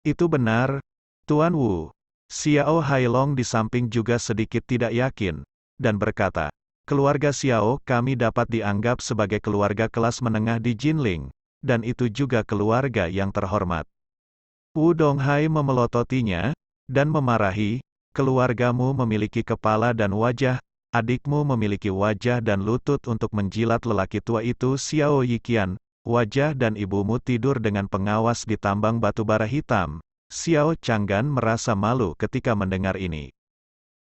Itu benar, Tuan Wu. Xiao Hailong di samping juga sedikit tidak yakin, dan berkata, keluarga Xiao kami dapat dianggap sebagai keluarga kelas menengah di Jinling, dan itu juga keluarga yang terhormat. Wu Donghai memelototinya, dan memarahi, keluargamu memiliki kepala dan wajah, adikmu memiliki wajah dan lutut untuk menjilat lelaki tua itu Xiao Yiqian, wajah dan ibumu tidur dengan pengawas di tambang batubara hitam. Xiao Changgan merasa malu ketika mendengar ini.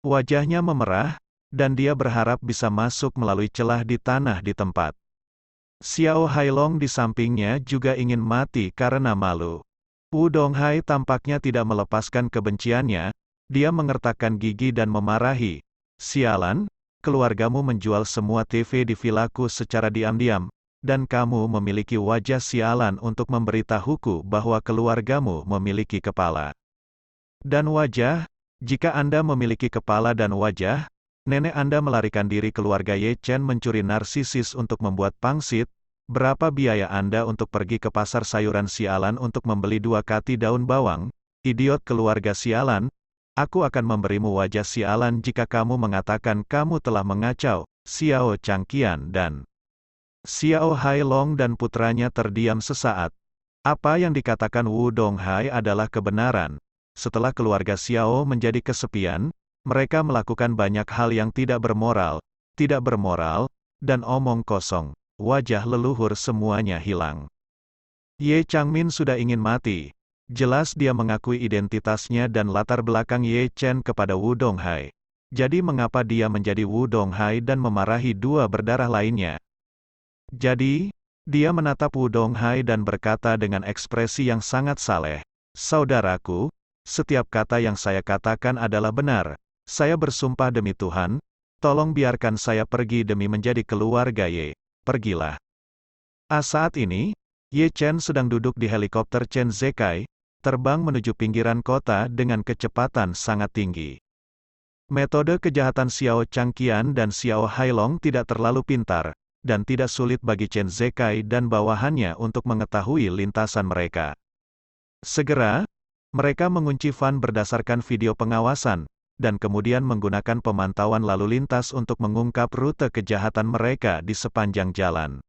Wajahnya memerah, dan dia berharap bisa masuk melalui celah di tanah di tempat. Xiao Hailong di sampingnya juga ingin mati karena malu. Wu Donghai tampaknya tidak melepaskan kebenciannya, dia mengertakkan gigi dan memarahi. Sialan, keluargamu menjual semua TV di vilaku secara diam-diam, dan kamu memiliki wajah sialan untuk memberitahuku bahwa keluargamu memiliki kepala dan wajah. Jika Anda memiliki kepala dan wajah, nenek Anda melarikan diri keluarga Ye Chen mencuri narsisis untuk membuat pangsit. Berapa biaya Anda untuk pergi ke pasar sayuran sialan untuk membeli 2 kati daun bawang? Idiot keluarga sialan. Aku akan memberimu wajah sialan jika kamu mengatakan kamu telah mengacau. Xiao Changqian dan Xiao Hailong dan putranya terdiam sesaat. Apa yang dikatakan Wu Donghai adalah kebenaran. Setelah keluarga Xiao menjadi kesepian, mereka melakukan banyak hal yang tidak bermoral, dan omong kosong. Wajah leluhur semuanya hilang. Ye Changmin sudah ingin mati. Jelas dia mengakui identitasnya dan latar belakang Ye Chen kepada Wu Donghai. Jadi mengapa dia menjadi Wu Donghai dan memarahi 2 berdarah lainnya? Jadi, dia menatap Wu Donghai dan berkata dengan ekspresi yang sangat saleh, saudaraku, setiap kata yang saya katakan adalah benar. Saya bersumpah demi Tuhan, tolong biarkan saya pergi demi menjadi keluarga Ye. Pergilah. Saat ini, Ye Chen sedang duduk di helikopter Chen Zekai, terbang menuju pinggiran kota dengan kecepatan sangat tinggi. Metode kejahatan Xiao Changqian dan Xiao Hailong tidak terlalu pintar, dan tidak sulit bagi Chen Zekai dan bawahannya untuk mengetahui lintasan mereka. Segera, mereka mengunci van berdasarkan video pengawasan, dan kemudian menggunakan pemantauan lalu lintas untuk mengungkap rute kejahatan mereka di sepanjang jalan.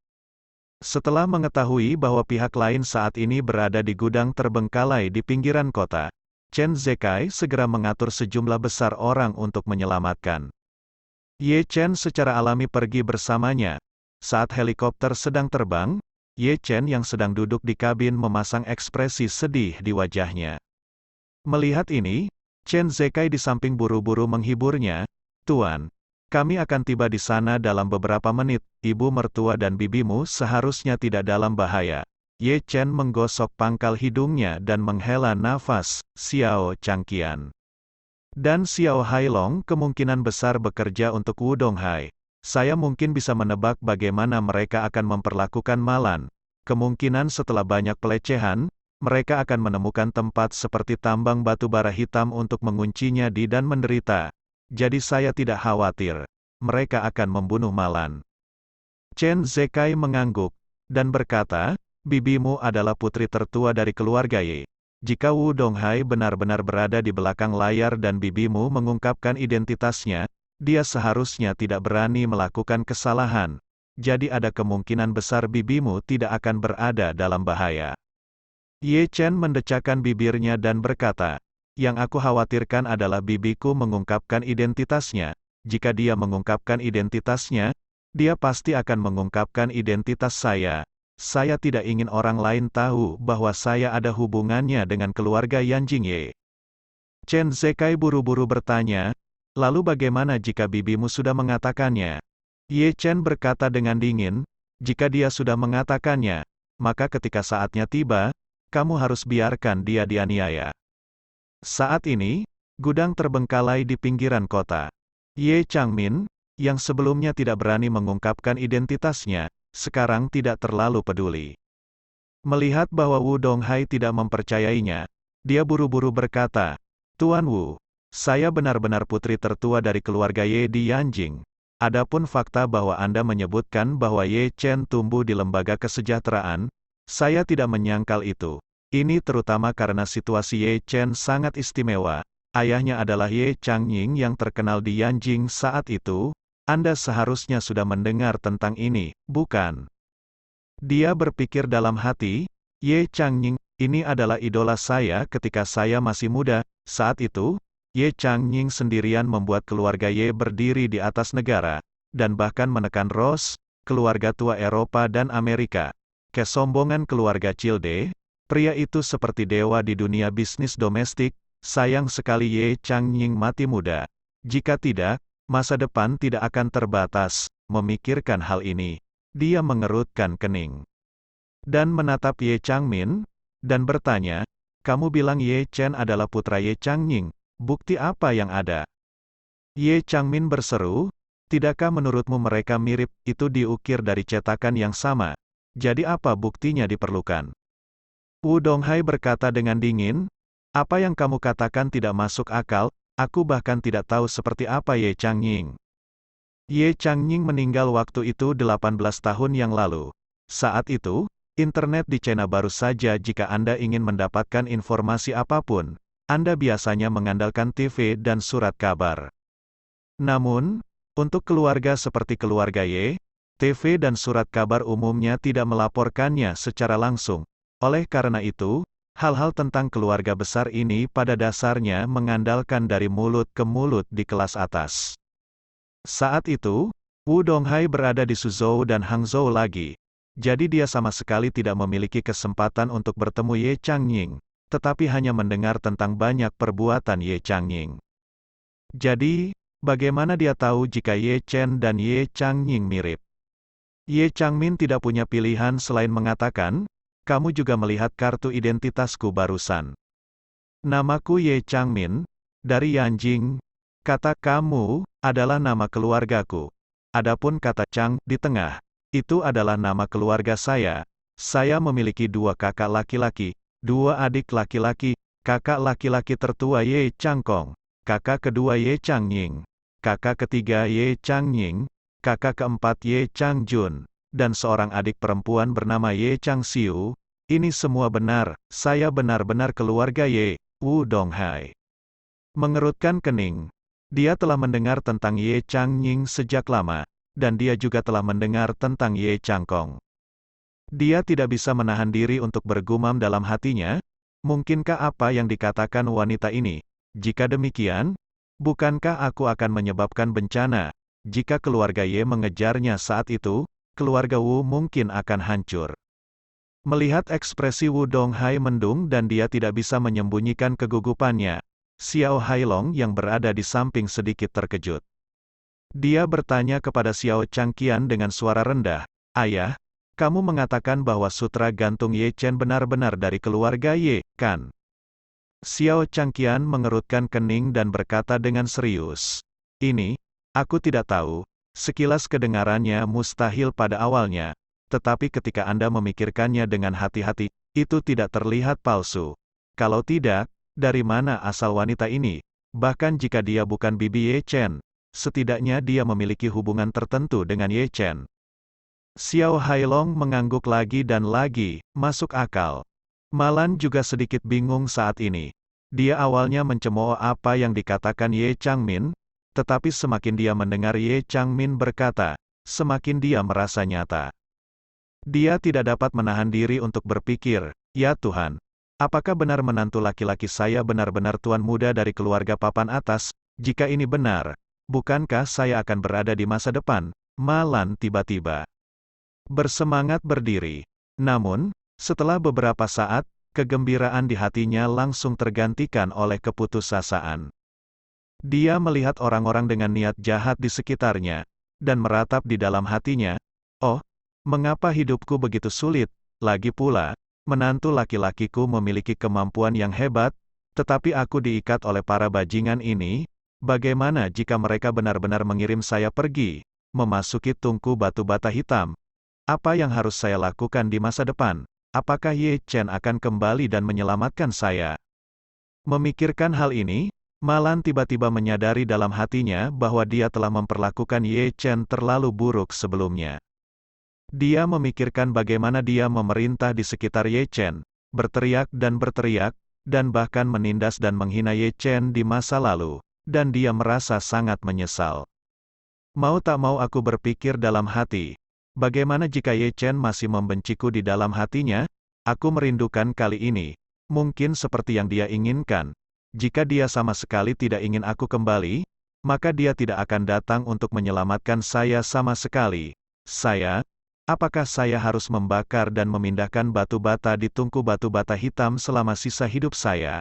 Setelah mengetahui bahwa pihak lain saat ini berada di gudang terbengkalai di pinggiran kota, Chen Zekai segera mengatur sejumlah besar orang untuk menyelamatkan. Ye Chen secara alami pergi bersamanya. Saat helikopter sedang terbang, Ye Chen yang sedang duduk di kabin memasang ekspresi sedih di wajahnya. Melihat ini, Chen Zekai di samping buru-buru menghiburnya, "Tuan, kami akan tiba di sana dalam beberapa menit, ibu mertua dan bibimu seharusnya tidak dalam bahaya." Ye Chen menggosok pangkal hidungnya dan menghela nafas. Xiao Changqian dan Xiao Hailong kemungkinan besar bekerja untuk Wu Donghai. Saya mungkin bisa menebak bagaimana mereka akan memperlakukan Malan. Kemungkinan setelah banyak pelecehan, mereka akan menemukan tempat seperti tambang batu bara hitam untuk menguncinya dan menderita. Jadi saya tidak khawatir. Mereka akan membunuh Malan. Chen Zekai mengangguk, dan berkata, "Bibimu adalah putri tertua dari keluarga Ye. Jika Wu Donghai benar-benar berada di belakang layar dan bibimu mengungkapkan identitasnya, dia seharusnya tidak berani melakukan kesalahan. Jadi ada kemungkinan besar bibimu tidak akan berada dalam bahaya." Ye Chen mendecakkan bibirnya dan berkata, "Yang aku khawatirkan adalah bibiku mengungkapkan identitasnya. Jika dia mengungkapkan identitasnya, dia pasti akan mengungkapkan identitas saya. Saya tidak ingin orang lain tahu bahwa saya ada hubungannya dengan keluarga Yan Jingye." Chen Zekai buru-buru bertanya, "Lalu bagaimana jika bibimu sudah mengatakannya?" Ye Chen berkata dengan dingin, "Jika dia sudah mengatakannya, maka ketika saatnya tiba, kamu harus biarkan dia dianiaya." Saat ini, gudang terbengkalai di pinggiran kota. Ye Changmin, yang sebelumnya tidak berani mengungkapkan identitasnya, sekarang tidak terlalu peduli. Melihat bahwa Wu Donghai tidak mempercayainya, dia buru-buru berkata, "Tuan Wu, saya benar-benar putri tertua dari keluarga Ye di Yanjing. Adapun fakta bahwa Anda menyebutkan bahwa Ye Chen tumbuh di lembaga kesejahteraan, saya tidak menyangkal itu. Ini terutama karena situasi Ye Chen sangat istimewa. Ayahnya adalah Ye Changying yang terkenal di Yanjing saat itu. Anda seharusnya sudah mendengar tentang ini, bukan?" Dia berpikir dalam hati, "Ye Changying, ini adalah idola saya ketika saya masih muda." Saat itu, Ye Changying sendirian membuat keluarga Ye berdiri di atas negara, dan bahkan menekan Ross, keluarga tua Eropa dan Amerika. Kesombongan keluarga Childe, pria itu seperti dewa di dunia bisnis domestik. Sayang sekali Ye Changying mati muda. Jika tidak, masa depan tidak akan terbatas. Memikirkan hal ini, dia mengerutkan kening dan menatap Ye Changmin, dan bertanya, "Kamu bilang Ye Chen adalah putra Ye Changying. Bukti apa yang ada?" Ye Changmin berseru, "Tidakkah menurutmu mereka mirip? Itu diukir dari cetakan yang sama. Jadi apa buktinya diperlukan?" Wu Donghai berkata dengan dingin, "Apa yang kamu katakan tidak masuk akal. Aku bahkan tidak tahu seperti apa Ye Changying." Ye Changying meninggal waktu itu 18 tahun yang lalu. Saat itu, internet di China baru saja. Jika Anda ingin mendapatkan informasi apapun, Anda biasanya mengandalkan TV dan surat kabar. Namun, untuk keluarga seperti keluarga Ye, TV dan surat kabar umumnya tidak melaporkannya secara langsung. Oleh karena itu, hal-hal tentang keluarga besar ini pada dasarnya mengandalkan dari mulut ke mulut di kelas atas. Saat itu, Wu Donghai berada di Suzhou dan Hangzhou lagi. Jadi dia sama sekali tidak memiliki kesempatan untuk bertemu Ye Changying, tetapi hanya mendengar tentang banyak perbuatan Ye Changying. Jadi, bagaimana dia tahu jika Ye Chen dan Ye Changying mirip? Ye Changmin tidak punya pilihan selain mengatakan, "Kamu juga melihat kartu identitasku barusan. Namaku Ye Changmin, dari Yanjing. Kata kamu adalah nama keluargaku. Adapun kata Chang di tengah, itu adalah nama keluarga saya. Saya memiliki 2 kakak laki-laki, 2 adik laki-laki. Kakak laki-laki tertua Ye Changkong, kakak kedua Ye Changying, kakak ketiga Ye Changying, kakak keempat Ye Changjun, dan seorang adik perempuan bernama Ye Changxiu. Ini semua benar, saya benar-benar keluarga Ye Wudonghai. Mengerutkan kening. Dia telah mendengar tentang Ye Changnying sejak lama, dan dia juga telah mendengar tentang Ye Changkong. Dia tidak bisa menahan diri untuk bergumam dalam hatinya, mungkinkah apa yang dikatakan wanita ini? Jika demikian, bukankah aku akan menyebabkan bencana? Jika keluarga Ye mengejarnya saat itu, keluarga Wu mungkin akan hancur. Melihat ekspresi Wudonghai mendung dan dia tidak bisa menyembunyikan kegugupannya, Xiao Hailong yang berada di samping sedikit terkejut. Dia bertanya kepada Xiao Changqian dengan suara rendah, "Ayah, kamu mengatakan bahwa sutra gantung Ye Chen benar-benar dari keluarga Ye, kan?" Xiao Changqian mengerutkan kening dan berkata dengan serius, "Ini, aku tidak tahu, sekilas kedengarannya mustahil pada awalnya, tetapi ketika Anda memikirkannya dengan hati-hati, itu tidak terlihat palsu. Kalau tidak, dari mana asal wanita ini? Bahkan jika dia bukan bibi Ye Chen, setidaknya dia memiliki hubungan tertentu dengan Ye Chen." Xiao Hailong mengangguk lagi dan lagi, masuk akal. Malan juga sedikit bingung saat ini. Dia awalnya mencemooh apa yang dikatakan Ye Changmin, tetapi semakin dia mendengar Ye Changmin berkata, semakin dia merasa nyata. Dia tidak dapat menahan diri untuk berpikir, "Ya Tuhan, apakah benar menantu laki-laki saya benar-benar tuan muda dari keluarga papan atas? Jika ini benar, bukankah saya akan berada di masa depan?" Malan tiba-tiba bersemangat berdiri. Namun, setelah beberapa saat, kegembiraan di hatinya langsung tergantikan oleh keputusasaan. Dia melihat orang-orang dengan niat jahat di sekitarnya, dan meratap di dalam hatinya, "Oh, mengapa hidupku begitu sulit? Lagi pula, menantu laki-lakiku memiliki kemampuan yang hebat, tetapi aku diikat oleh para bajingan ini. Bagaimana jika mereka benar-benar mengirim saya pergi, memasuki tungku batu bata hitam? Apa yang harus saya lakukan di masa depan? Apakah Ye Chen akan kembali dan menyelamatkan saya?" Memikirkan hal ini, Malan tiba-tiba menyadari dalam hatinya bahwa dia telah memperlakukan Ye Chen terlalu buruk sebelumnya. Dia memikirkan bagaimana dia memerintah di sekitar Ye Chen, berteriak, dan bahkan menindas dan menghina Ye Chen di masa lalu, dan dia merasa sangat menyesal. Mau tak mau aku berpikir dalam hati, bagaimana jika Ye Chen masih membenciku di dalam hatinya? Aku merindukan kali ini, mungkin seperti yang dia inginkan. Jika dia sama sekali tidak ingin aku kembali, maka dia tidak akan datang untuk menyelamatkan saya sama sekali. Apakah saya harus membakar dan memindahkan batu bata di tungku batu bata hitam selama sisa hidup saya?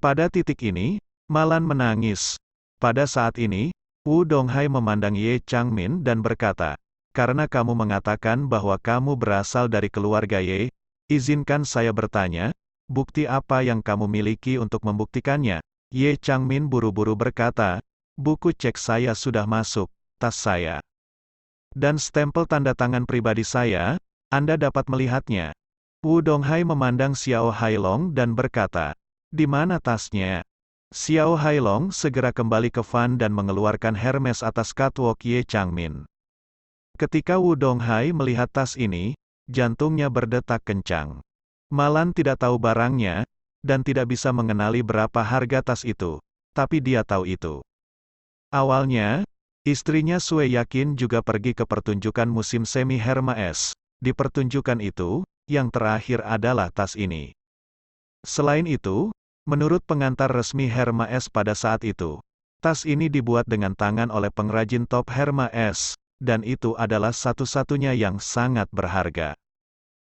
Pada titik ini, Malan menangis. Pada saat ini, Wudonghai memandang Ye Changmin dan berkata, "Karena kamu mengatakan bahwa kamu berasal dari keluarga Ye, izinkan saya bertanya, bukti apa yang kamu miliki untuk membuktikannya?" Ye Changmin buru-buru berkata, "Buku cek saya sudah masuk, tas saya. Dan stempel tanda tangan pribadi saya, Anda dapat melihatnya." Wudonghai memandang Xiao Hailong dan berkata, "Di mana tasnya?" Xiao Hailong segera kembali ke Fan dan mengeluarkan Hermes atas catwalk Ye Changmin. Ketika Wudonghai melihat tas ini, jantungnya berdetak kencang. Malan tidak tahu barangnya, dan tidak bisa mengenali berapa harga tas itu, tapi dia tahu itu. Awalnya, istrinya Sue yakin juga pergi ke pertunjukan musim semi Hermes. Di pertunjukan itu, yang terakhir adalah tas ini. Selain itu, menurut pengantar resmi Hermes pada saat itu, tas ini dibuat dengan tangan oleh pengrajin top Hermes, dan itu adalah satu-satunya yang sangat berharga.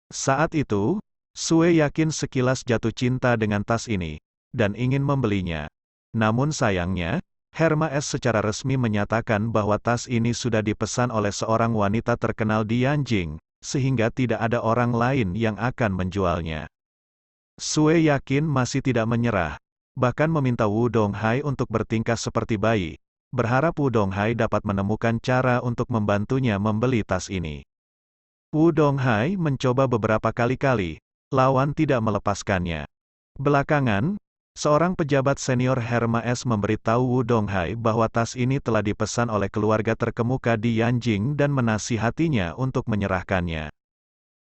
Saat itu, Sue yakin sekilas jatuh cinta dengan tas ini, dan ingin membelinya. Namun sayangnya, Hermes secara resmi menyatakan bahwa tas ini sudah dipesan oleh seorang wanita terkenal di Yanjing, sehingga tidak ada orang lain yang akan menjualnya. Sue yakin masih tidak menyerah, bahkan meminta Wudonghai untuk bertingkah seperti bayi, berharap Wudonghai dapat menemukan cara untuk membantunya membeli tas ini. Wudonghai mencoba beberapa kali-kali, lawan tidak melepaskannya. Belakangan, Seorang pejabat senior Hermes memberitahu Wu Donghai bahwa tas ini telah dipesan oleh keluarga terkemuka di Yanjing dan menasihatinya untuk menyerahkannya.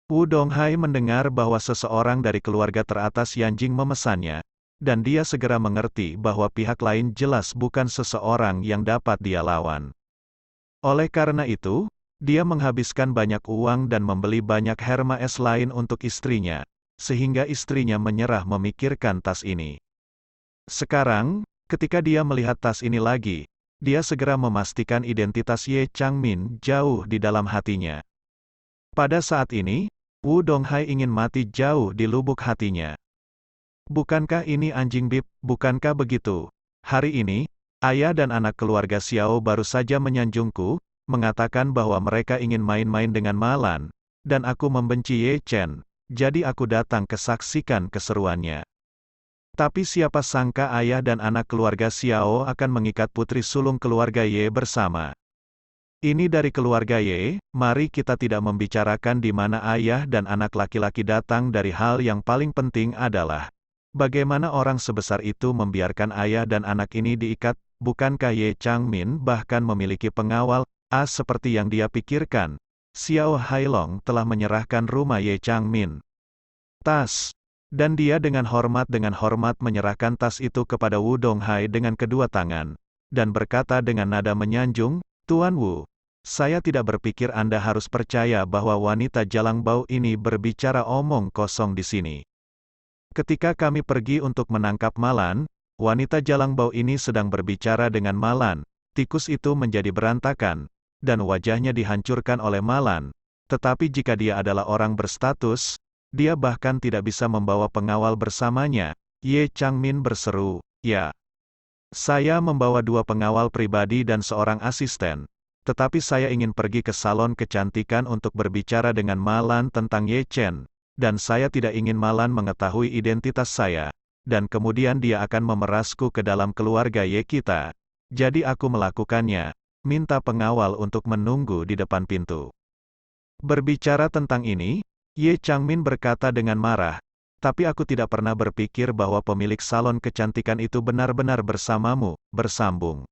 Wu Donghai mendengar bahwa seseorang dari keluarga teratas Yanjing memesannya, dan dia segera mengerti bahwa pihak lain jelas bukan seseorang yang dapat dia lawan. Oleh karena itu, dia menghabiskan banyak uang dan membeli banyak Hermes lain untuk istrinya, sehingga istrinya menyerah memikirkan tas ini. Sekarang, ketika dia melihat tas ini lagi, dia segera memastikan identitas Ye Changmin jauh di dalam hatinya. Pada saat ini, Wu Donghai ingin mati jauh di lubuk hatinya. Bukankah ini anjing bib, bukankah begitu? Hari ini, ayah dan anak keluarga Xiao baru saja menyanjungku, mengatakan bahwa mereka ingin main-main dengan Malan, dan aku membenci Ye Chen, jadi aku datang kesaksikan keseruannya. Tapi siapa sangka ayah dan anak keluarga Xiao akan mengikat putri sulung keluarga Ye bersama. Ini dari keluarga Ye, mari kita tidak membicarakan di mana ayah dan anak laki-laki datang dari hal yang paling penting adalah, bagaimana orang sebesar itu membiarkan ayah dan anak ini diikat, bukankah Ye Changmin bahkan memiliki pengawal, seperti yang dia pikirkan. Xiao Hailong telah menyerahkan rumah Ye Changmin. Tas. Dan dia dengan hormat menyerahkan tas itu kepada Wu Donghai dengan kedua tangan, dan berkata dengan nada menyanjung, Tuan Wu, saya tidak berpikir Anda harus percaya bahwa wanita jalang bau ini berbicara omong kosong di sini. Ketika kami pergi untuk menangkap Malan, wanita jalang bau ini sedang berbicara dengan Malan, tikus itu menjadi berantakan, dan wajahnya dihancurkan oleh Malan, tetapi jika dia adalah orang berstatus, dia bahkan tidak bisa membawa pengawal bersamanya. Ye Changmin berseru, ya. Saya membawa 2 pengawal pribadi dan seorang asisten. Tetapi saya ingin pergi ke salon kecantikan untuk berbicara dengan Malan tentang Ye Chen. Dan saya tidak ingin Malan mengetahui identitas saya. Dan kemudian dia akan memerasku ke dalam keluarga Ye kita. Jadi aku melakukannya. Minta pengawal untuk menunggu di depan pintu. Berbicara tentang ini, Ye Changmin berkata dengan marah, tapi aku tidak pernah berpikir bahwa pemilik salon kecantikan itu benar-benar bersamamu, bersambung.